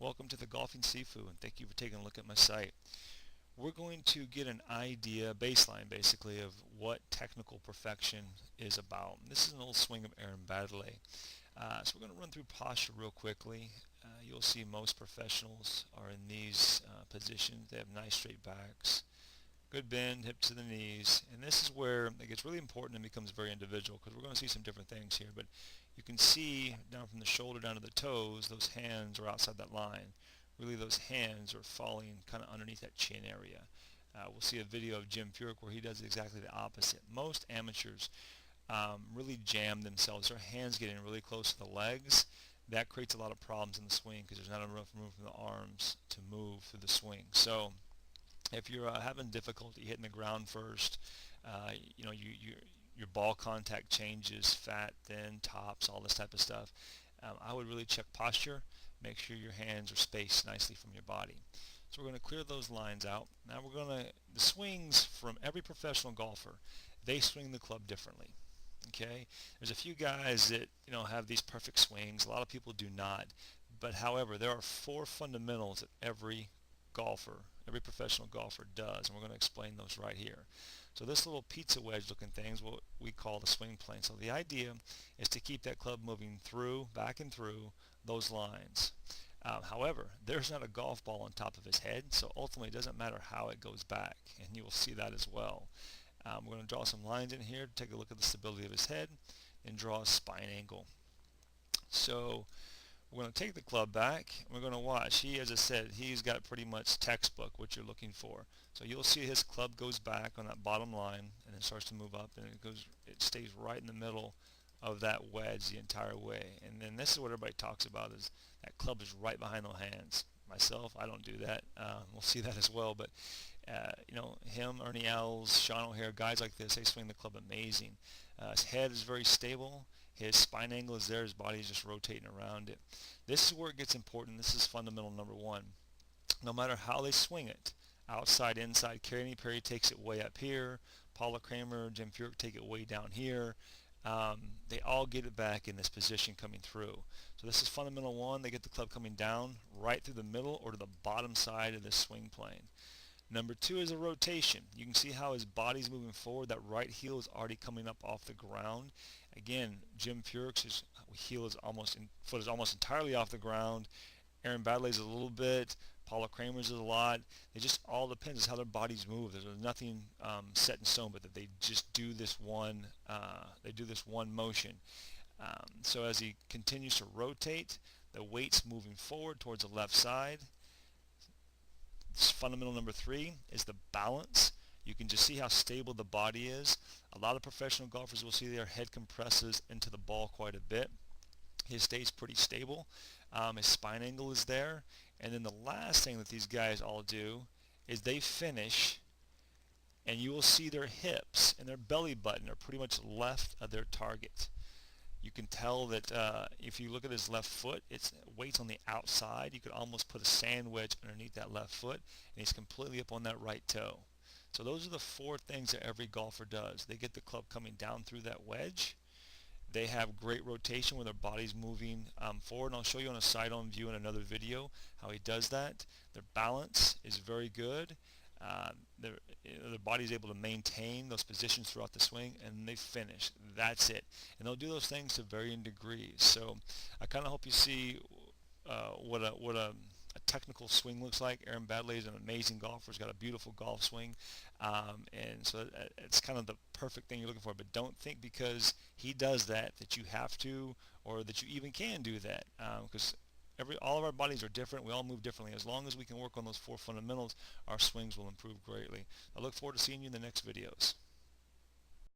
Welcome to the Golfing Sifu, and thank you for taking a look at my site. We're going to get an idea, baseline basically, of what technical perfection is about. This is an old swing of Aaron Baddeley. So we're going to run through posture real quickly. You'll see most professionals are in these positions. They have nice straight backs, good bend, hips to the knees, and this is where it gets really important and becomes very individual, because we're going to see some different things here. But you can see down from the shoulder down to the toes, those hands are outside that line. Really, those hands are falling kind of underneath that chin area. We'll see a video of Jim Furyk where he does exactly the opposite. Most amateurs really jam themselves. Their hands get in really close to the legs. That creates a lot of problems in the swing because there's not enough room for the arms to move through the swing. So if you're having difficulty hitting the ground first, your ball contact changes, fat, thin, tops, all this type of stuff, I would really check posture. Make sure your hands are spaced nicely from your body. So we're going to clear those lines out. Now the swings from every professional golfer, they swing the club differently. Okay, there's a few guys that have these perfect swings. A lot of people do not. But however, there are four fundamentals that every professional golfer does, and we're going to explain those right here. So this little pizza wedge looking thing is what we call the swing plane. So the idea is to keep that club moving back and through those lines. However, there's not a golf ball on top of his head, so ultimately it doesn't matter how it goes back, and you will see that as well. We're going to draw some lines in here to take a look at the stability of his head and draw a spine angle. So we're going to take the club back, and we're going to watch. As I said, he's got pretty much textbook what you're looking for. So you'll see his club goes back on that bottom line, and it starts to move up, and it stays right in the middle of that wedge the entire way. And then this is what everybody talks about, is that club is right behind the hands. Myself, I don't do that. We'll see that as well. But him, Ernie Els, Sean O'Hare, guys like this, they swing the club amazing. His head is very stable. His spine angle is there. His body is just rotating around it. This is where it gets important. This is fundamental number one. No matter how they swing it, outside, inside, Kerry Perry takes it way up here. Paula Kramer, Jim Furyk take it way down here. They all get it back in this position coming through. So this is fundamental one. They get the club coming down right through the middle or to the bottom side of this swing plane. Number two is a rotation. You can see how his body's moving forward. That right heel is already coming up off the ground. Again, Jim Furyk's foot is almost entirely off the ground. Aaron Baddeley's a little bit. Paula Kramer's is a lot. It just all depends on how their bodies move. There's nothing set in stone, but that they just do this one. They do this one motion. So as he continues to rotate, the weight's moving forward towards the left side. Fundamental number three is the balance. You can just see how stable the body is. A lot of professional golfers will see their head compresses into the ball quite a bit. His stays pretty stable. His spine angle is there. And then the last thing that these guys all do is they finish, and you will see their hips and their belly button are pretty much left of their target. You can tell that if you look at his left foot, its weight's on the outside. You could almost put a sand wedge underneath that left foot, and he's completely up on that right toe. So those are the four things that every golfer does. They get the club coming down through that wedge. They have great rotation where their body's moving forward, and I'll show you on a side-on view in another video how he does that. Their balance is very good. Their body's able to maintain those positions throughout the swing, and they finish. That's it. And they'll do those things to varying degrees. So I kind of hope you see what a technical swing looks like. Aaron Baddeley is an amazing golfer. He's got a beautiful golf swing, and so it's kind of the perfect thing you're looking for. But don't think because he does that you have to, or that you even can do that, because all of our bodies are different. We all move differently. As long as we can work on those four fundamentals, our swings will improve greatly. I look forward to seeing you in the next videos.